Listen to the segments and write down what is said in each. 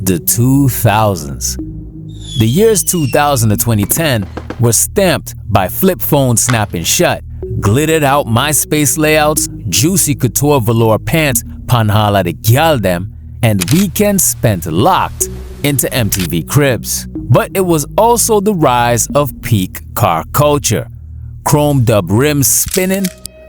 The 2000s. The years 2000 to 2010 were stamped by flip phones snapping shut, glittered out MySpace layouts, juicy couture velour pants, panhala de gyaldem, and weekends spent locked into MTV cribs. But it was also the rise of peak car culture. Chrome dub rims spinning,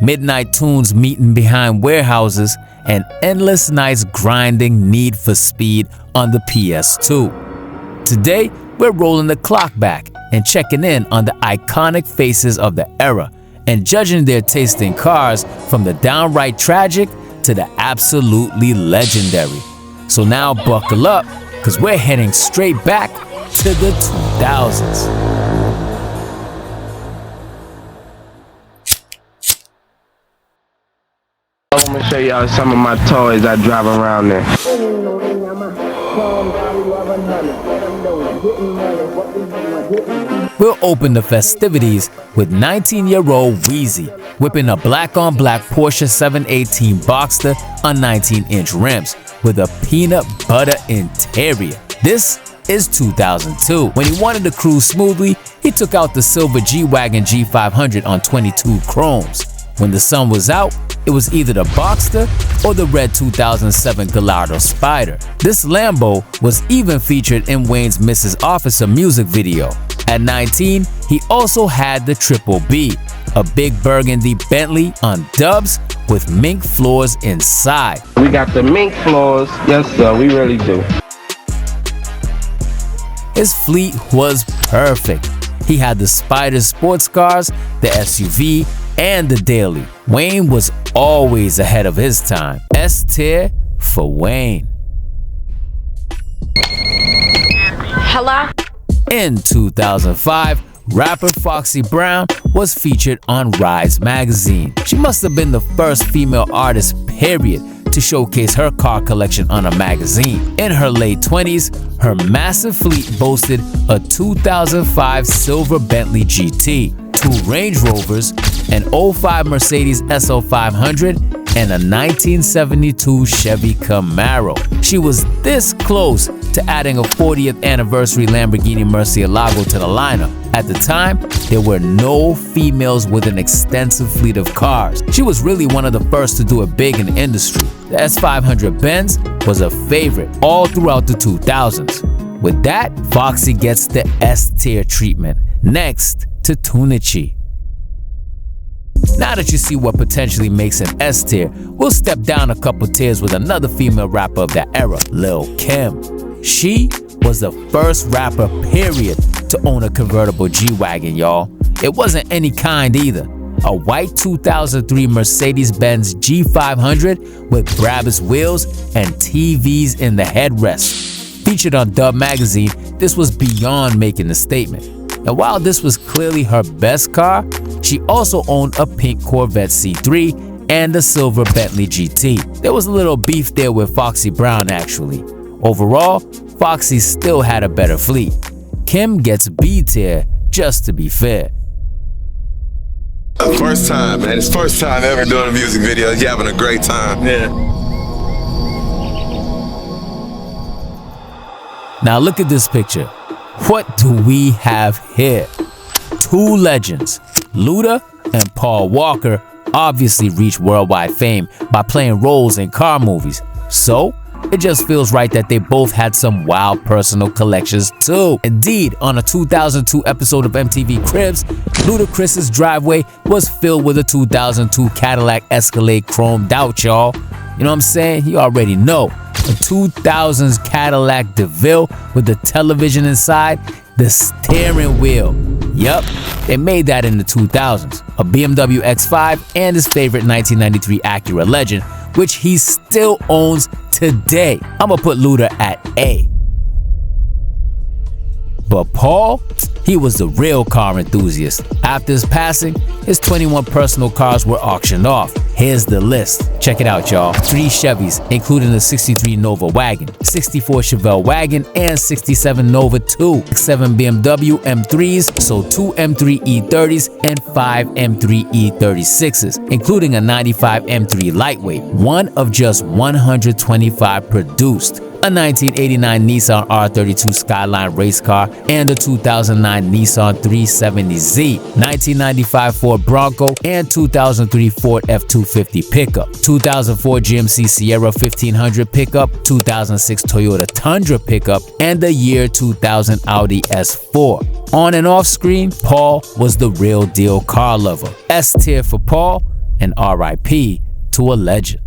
midnight tunes meeting behind warehouses, and endless nights grinding Need for Speed on the PS2. Today, we're rolling the clock back and checking in on the iconic faces of the era and judging their taste in cars from the downright tragic to the absolutely legendary. So now buckle up, cause we're heading straight back to the 2000s. I'm gonna show y'all some of my toys I drive around there. We'll open the festivities with 19-year-old Weezy whipping a black-on-black Porsche 718 Boxster on 19-inch rims with a peanut butter interior. This is 2002. When he wanted to cruise smoothly, he took out the silver G-Wagon G500 on 22 chromes. When the sun was out, it was either the Boxster or the red 2007 Gallardo Spider. This Lambo was even featured in Wayne's Mrs. Officer music video. At 19, he also had the Triple B, a big burgundy Bentley on dubs with mink floors inside. We got the mink floors, yes sir, we really do. His fleet was perfect. He had the Spider sports cars, the SUV, and the Daily. Wayne was always ahead of his time. S tier for Wayne. Hello? In 2005, rapper Foxy Brown was featured on Rise magazine. She must have been the first female artist, period, to showcase her car collection on a magazine. In her late 20s, her massive fleet boasted a 2005 silver Bentley GT, 2 Range Rovers, an 05 Mercedes SL 500, and a 1972 Chevy Camaro. She was this close to adding a 40th anniversary Lamborghini Murcielago to the lineup. At the time, there were no females with an extensive fleet of cars. She was really one of the first to do it big in the industry. The S500 Benz was a favorite all throughout the 2000s. With that, Foxy gets the S-tier treatment, next to Tunichi. Now that you see what potentially makes an S tier, we'll step down a couple tiers with another female rapper of that era, Lil Kim. She was the first rapper, period, to own a convertible G-Wagon, y'all. It wasn't any kind either. A white 2003 Mercedes-Benz G500 with Brabus wheels and TVs in the headrest. Featured on Dub magazine, this was beyond making a statement. And while this was clearly her best car, she also owned a pink Corvette C3 and a silver Bentley GT. There was a little beef there with Foxy Brown actually. Overall, Foxy still had a better fleet. Kim gets B tier just to be fair. First time, man. It's first time ever doing a music video. You're having a great time. Yeah. Now look at this picture. What do we have here? 2 legends, Luda and Paul Walker, obviously reached worldwide fame by playing roles in car movies. So, it just feels right that they both had some wild personal collections too. Indeed, on a 2002 episode of MTV Cribs, Ludacris's driveway was filled with a 2002 Cadillac Escalade chromed out, y'all. You know what I'm saying? You already know. A 2000s Cadillac DeVille with the television inside, the steering wheel. Yup, they made that in the 2000s. A BMW X5 and his favorite 1993 Acura Legend, which he still owns today. I'ma put Luda at A. But Paul, he was the real car enthusiast. After his passing, his 21 personal cars were auctioned off. Here's the list. Check it out, y'all. 3 Chevys, including the 63 Nova wagon, 64 Chevelle wagon, and 67 Nova 2, 7 BMW M3s, so 2 M3 E30s, and 5 M3 E36s, including a 95 M3 lightweight, one of just 125 produced. A 1989 Nissan R32 Skyline race car, and a 2009 Nissan 370Z, 1995 Ford Bronco, and 2003 Ford F-250 pickup, 2004 GMC Sierra 1500 pickup, 2006 Toyota Tundra pickup, and the year 2000 Audi S4. On and off screen, Paul was the real deal car lover. S tier for Paul, and RIP to a legend.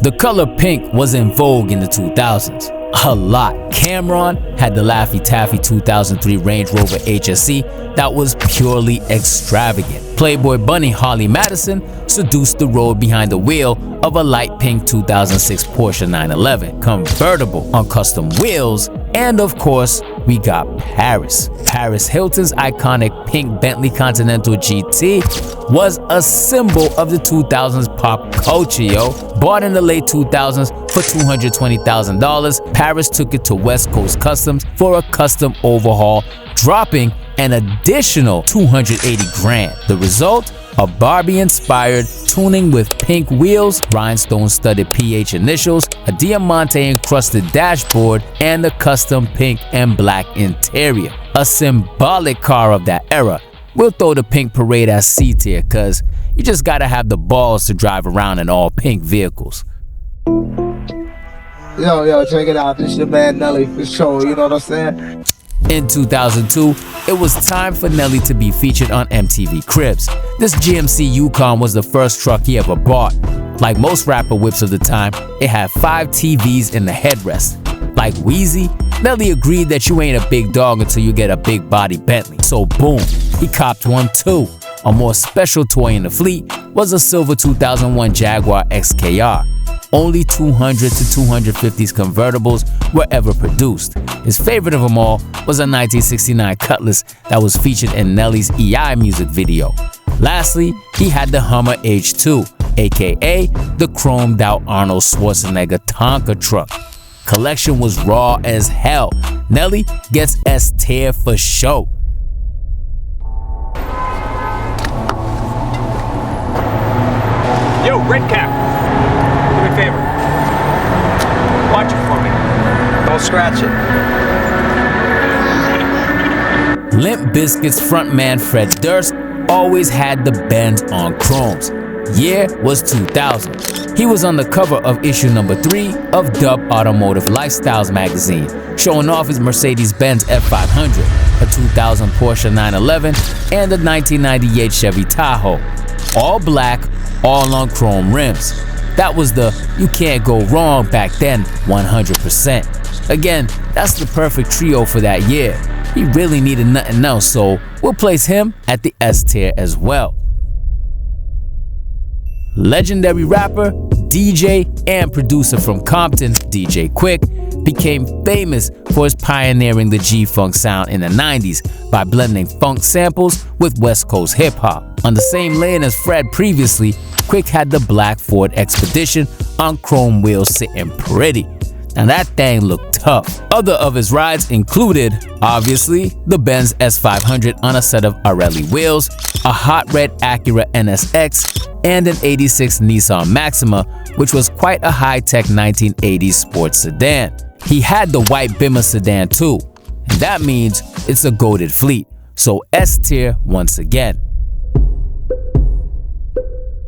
The color pink was in vogue in the 2000s. A lot. Cameron had the Laffy Taffy 2003 Range Rover HSE that was purely extravagant. Playboy bunny Harley Madison seduced the road behind the wheel of a light pink 2006 Porsche 911 convertible on custom wheels. And of course, we got Paris. Paris Hilton's iconic pink Bentley Continental GT was a symbol of the 2000s pop culture, yo. Bought in the late 2000s for $220,000, Paris took it to West Coast Customs for a custom overhaul, dropping an additional $280,000. The result? A Barbie-inspired tuning with pink wheels, rhinestone-studded PH initials, a diamante-encrusted dashboard, and a custom pink and black interior. A symbolic car of that era. We'll throw the pink parade as C tier, cause you just gotta have the balls to drive around in all pink vehicles. Yo, check it out. This your man Nelly for sure, you know what I'm saying? In 2002, it was time for Nelly to be featured on MTV Cribs. This GMC Yukon was the first truck he ever bought. Like most rapper whips of the time, it had 5 TVs in the headrest. Like Wheezy, Nelly agreed that you ain't a big dog until you get a big body Bentley. So boom, he copped one too. A more special toy in the fleet was a silver 2001 Jaguar XKR. Only 200 to 250s convertibles were ever produced. His favorite of them all was a 1969 Cutlass that was featured in Nelly's EI music video. Lastly, he had the Hummer H2, aka the chromed out Arnold Schwarzenegger Tonka truck. Collection was raw as hell. Nelly gets S tier for show. Yo, red cap. Do me a favor. Watch it for me. Don't scratch it. Limp Bizkit's frontman Fred Durst always had the Benz on chromes. Year was 2000. He was on the cover of issue number 3 of Dub Automotive Lifestyles magazine, showing off his Mercedes-Benz F500, a 2000 Porsche 911, and a 1998 Chevy Tahoe. All black, all on chrome rims. That was the you can't go wrong back then 100%. Again, that's the perfect trio for that year. He really needed nothing else, so we'll place him at the S tier as well. Legendary rapper, DJ, and producer from Compton, DJ Quik, became famous for his pioneering the G-Funk sound in the 90s by blending funk samples with West Coast hip-hop. On the same lane as Fred previously, Quik had the black Ford Expedition on chrome wheels sitting pretty. Now that thing looked tough. Other of his rides included, obviously, the Benz S500 on a set of Arelli wheels, a hot red Acura NSX, and an 86 Nissan Maxima, which was quite a high-tech 1980s sports sedan. He had the white Bimmer sedan too, and that means it's a goated fleet, so S tier once again.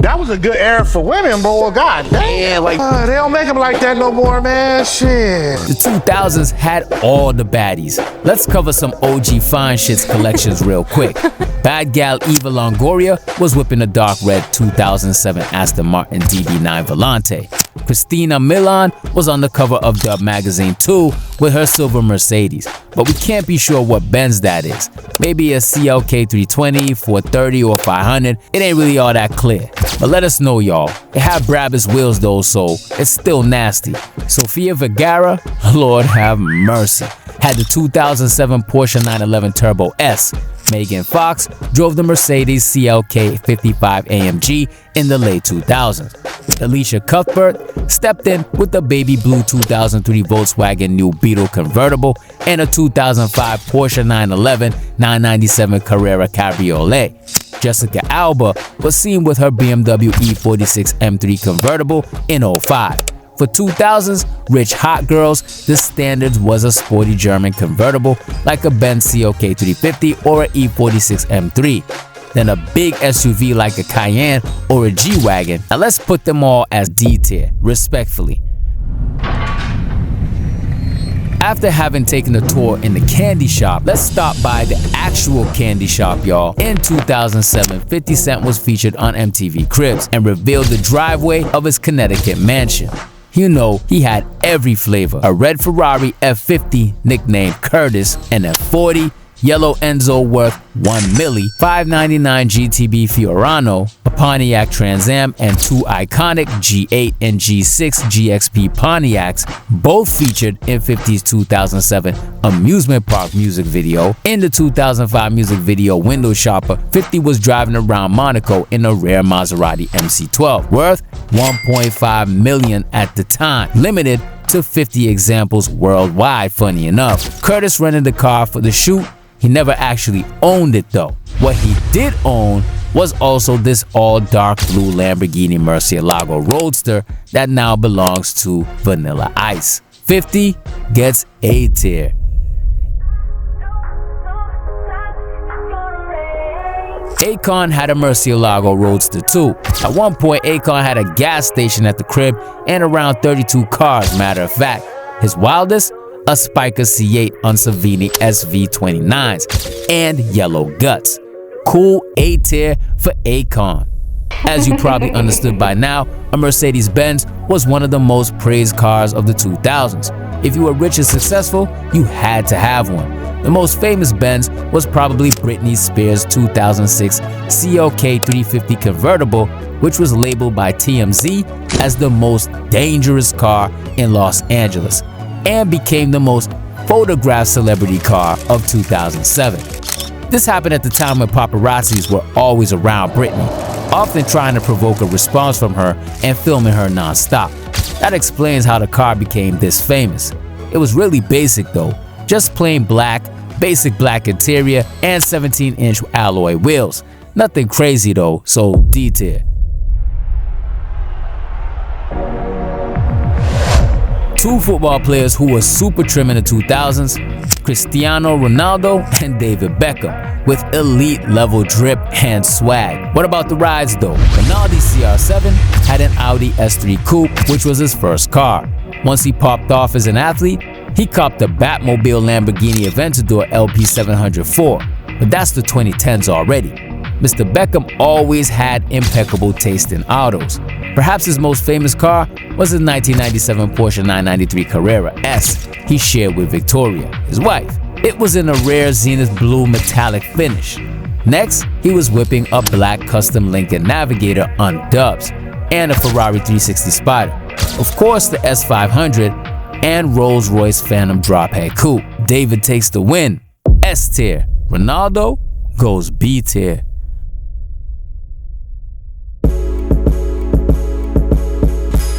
That was a good era for women, bro. God damn, like they don't make them like that no more, man. Shit. The 2000s had all the baddies. Let's cover some OG Fine Shits collections real quick. Bad gal Eva Longoria was whipping a dark red 2007 Aston Martin DB9 Volante. Christina Milian was on the cover of Dub magazine too with her silver Mercedes, but we can't be sure what Benz that is. Maybe a CLK 320, 430 or 500, it ain't really all that clear. But let us know y'all, it had Brabus wheels though, so it's still nasty. Sofia Vergara, Lord have mercy, had the 2007 Porsche 911 Turbo S. Megan Fox drove the Mercedes CLK 55 AMG in the late 2000s. Alicia Cuthbert stepped in with the baby blue 2003 Volkswagen New Beetle convertible and a 2005 Porsche 911 997 Carrera Cabriolet. Jessica Alba was seen with her BMW E46 M3 convertible in 05. For 2000s rich hot girls, the standard was a sporty German convertible like a Benz CLK 350 or an E46 M3. Then a big SUV like a Cayenne or a G-Wagon. Now let's put them all as D tier, respectfully. After having taken a tour in the candy shop, let's stop by the actual candy shop, y'all. In 2007, 50 Cent was featured on MTV Cribs and revealed the driveway of his Connecticut mansion. You know, he had every flavor. A red Ferrari F50 nicknamed Curtis, an F40, yellow Enzo worth $1 milli, $599 GTB Fiorano, a Pontiac Trans Am, and two iconic G8 and G6 GXP Pontiacs, both featured in 50's 2007 amusement park music video. In the 2005 music video Window Shopper, 50 was driving around Monaco in a rare Maserati MC12, worth $1.5 million at the time, limited to 50 examples worldwide, funny enough. Curtis rented the car for the shoot. He never actually owned it though. What he did own was also this all dark blue Lamborghini Murcielago Roadster that now belongs to Vanilla Ice. 50 gets A tier. Akon had a Murcielago Roadster too. At one point, Akon had a gas station at the crib and around 32 cars, matter of fact. His wildest? A Spiker C8 on Savini SV29s and yellow guts. Cool A tier for Akon. As you probably understood by now, a Mercedes-Benz was one of the most praised cars of the 2000s. If you were rich and successful, you had to have one. The most famous Benz was probably Britney Spears' 2006 CLK 350 convertible, which was labeled by TMZ as the most dangerous car in Los Angeles and became the most photographed celebrity car of 2007. This happened at the time when paparazzis were always around Britney, often trying to provoke a response from her and filming her non-stop. That explains how the car became this famous. It was really basic though, just plain black, basic black interior and 17-inch alloy wheels. Nothing crazy though, so D tier. Two football players who were super trim in the 2000s, Cristiano Ronaldo and David Beckham, with elite level drip and swag. What about the rides though? Ronaldo's CR7 had an Audi S3 Coupe, which was his first car. Once he popped off as an athlete, he copped a Batmobile Lamborghini Aventador LP704, but that's the 2010s already. Mr. Beckham always had impeccable taste in autos. Perhaps his most famous car was his 1997 Porsche 993 Carrera S he shared with Victoria, his wife. It was in a rare Zenith blue metallic finish. Next, he was whipping a black custom Lincoln Navigator on dubs and a Ferrari 360 Spider. Of course, the S500 and Rolls-Royce Phantom Drophead Coupe. David takes the win. S tier. Ronaldo goes B tier.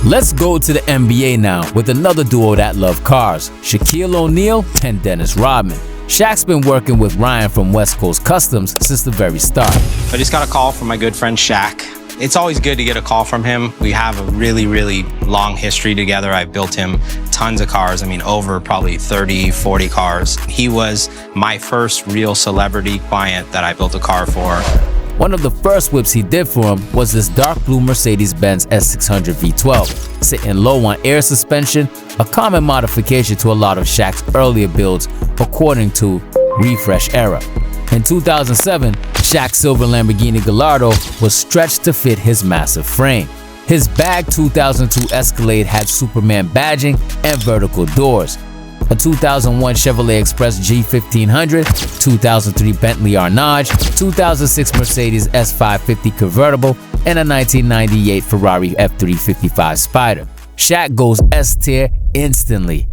Let's go to the NBA now with another duo that love cars, Shaquille O'Neal and Dennis Rodman. Shaq's been working with Ryan from West Coast Customs since the very start. I just got a call from my good friend Shaq. It's always good to get a call from him. We have a really, really long history together. I built him tons of cars. I mean, over probably 30, 40 cars. He was my first real celebrity client that I built a car for. One of the first whips he did for him was this dark blue Mercedes-Benz S600 V12, sitting low on air suspension, a common modification to a lot of Shaq's earlier builds according to Refresh Era. In 2007, Shaq's silver Lamborghini Gallardo was stretched to fit his massive frame. His bag 2002 Escalade had Superman badging and vertical doors. A 2001 Chevrolet Express G1500, 2003 Bentley Arnage, 2006 Mercedes S550 convertible, and a 1998 Ferrari F355 Spider. Shaq goes S-tier instantly.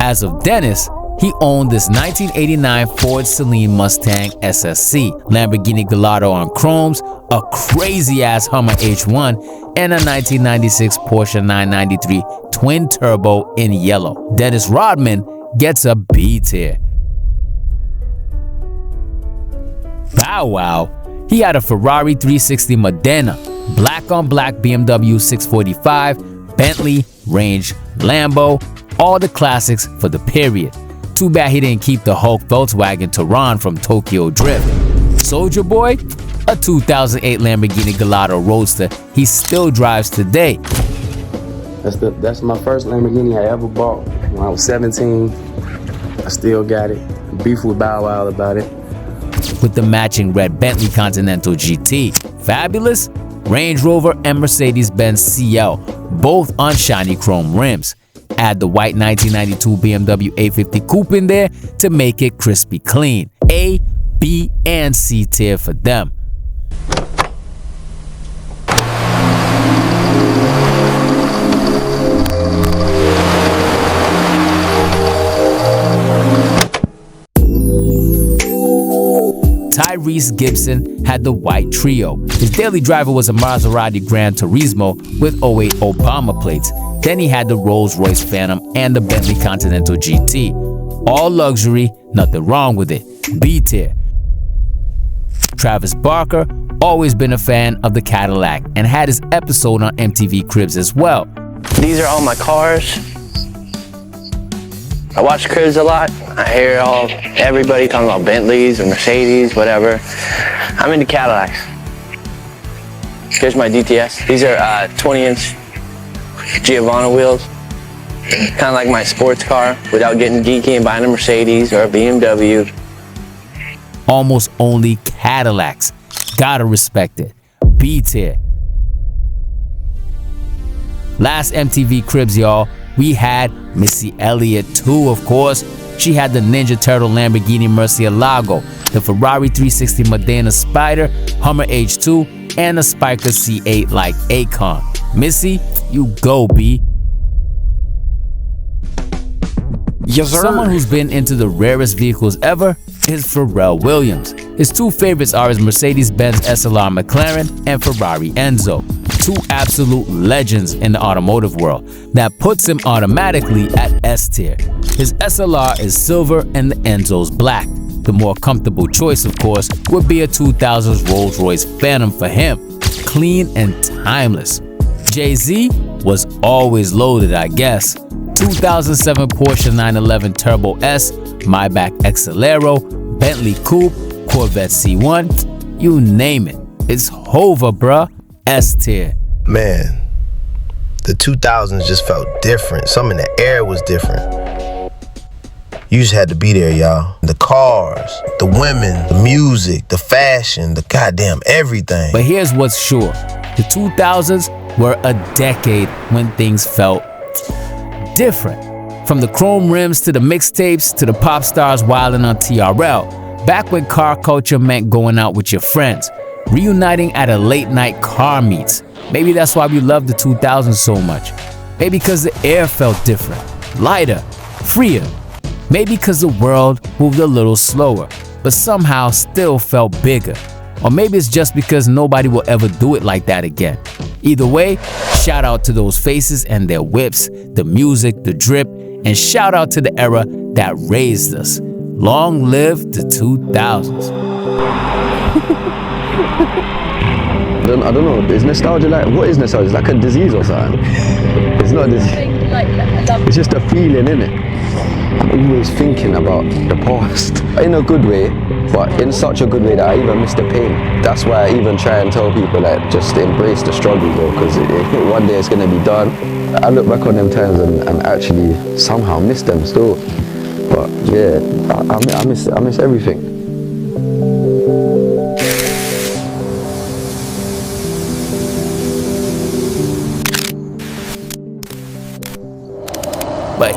As of Dennis, he owned this 1989 Ford Celine Mustang SSC, Lamborghini Gallardo on chromes, a crazy-ass Hummer H1, and a 1996 Porsche 993 twin turbo in yellow. Dennis Rodman gets a B tier. Bow Wow, he had a Ferrari 360 Modena, black on black BMW 645, Bentley, Range, Lambo, all the classics for the period. Too bad he didn't keep the Hulk Volkswagen Touran from Tokyo Drift. Soulja Boy, a 2008 Lamborghini Gallardo Roadster he still drives today. That's my first Lamborghini I ever bought when I was 17. I still got it. Beef with Bow Wow about it. With the matching red Bentley Continental GT. Fabulous? Range Rover and Mercedes-Benz CL, both on shiny chrome rims. Add the white 1992 BMW A50 Coupe in there to make it crispy clean. A, B, and C tier for them. Tyrese Gibson had the white trio. His daily driver was a Maserati Gran Turismo with 08 Obama plates. Then he had the Rolls-Royce Phantom and the Bentley Continental GT. All luxury, nothing wrong with it. B tier. Travis Barker, always been a fan of the Cadillac and had his episode on MTV Cribs as well. These are all my cars. I watch Cribs a lot. I hear everybody talking about Bentleys or Mercedes, whatever. I'm into Cadillacs. Here's my DTS. These are 20-inch Giovanna wheels. Kind of like my sports car without getting geeky and buying a Mercedes or a BMW. Almost only Cadillacs. Gotta respect it. B tier. Last MTV Cribs, y'all, we had Missy Elliott too, of course. She had the Ninja Turtle Lamborghini Murcielago, the Ferrari 360 Modena Spider, Hummer H2, and a Spiker C8 like Akon. Missy, you go, B. Yes, sir. Someone who's been into the rarest vehicles ever is Pharrell Williams. His two favorites are his Mercedes-Benz SLR McLaren and Ferrari Enzo. Two absolute legends in the automotive world. That puts him automatically at S tier. His SLR is silver and the Enzo's black. The more comfortable choice, of course, would be a 2000s Rolls-Royce Phantom for him. Clean and timeless. Jay-Z was always loaded, I guess. 2007 Porsche 911 Turbo S, Maybach Excelero, Bentley Coupe, Corvette C1, you name it. It's Hova, bruh. S tier. Man, the 2000s just felt different. Something in the air was different. You just had to be there, y'all. The cars, the women, the music, the fashion, the goddamn everything. But here's what's sure. The 2000s were a decade when things felt different. From the chrome rims to the mixtapes to the pop stars wilding on TRL. Back when car culture meant going out with your friends. Reuniting at a late night car meets. Maybe that's why we love the 2000s so much. Maybe because the air felt different, lighter, freer. Maybe because the world moved a little slower, but somehow still felt bigger. Or maybe it's just because nobody will ever do it like that again. Either way, shout out to those faces and their whips, the music, the drip, and shout out to the era that raised us. Long live the 2000s. I don't know, is nostalgia like, what is nostalgia? It's like a disease or something? It's not a disease. It's just a feeling, innit? I'm always thinking about the past. In a good way, but in such a good way that I even miss the pain. That's why I even try and tell people that just embrace the struggle though, because one day it's going to be done. I look back on them times and actually somehow miss them still. But yeah, I miss everything.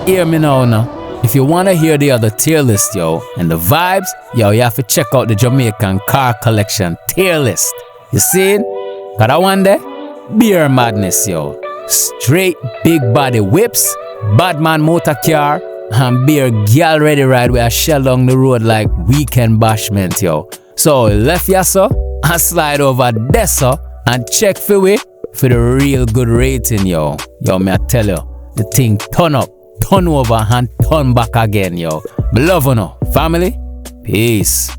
hear me now. If you wanna hear the other tier list, yo, and the vibes, yo, you have to check out the Jamaican CarCollection tier list. You see it? Got that one there? Beer madness, yo. Straight big body whips, badman motor car, and beer gal ready ride with a shell down the road like weekend bashment, yo. So left ya so, and slide over there so, and check for we for the real good rating, yo. Yo, me I tell you, the thing turn up, turn over, and turn back again, yo. Me love you, family. Peace.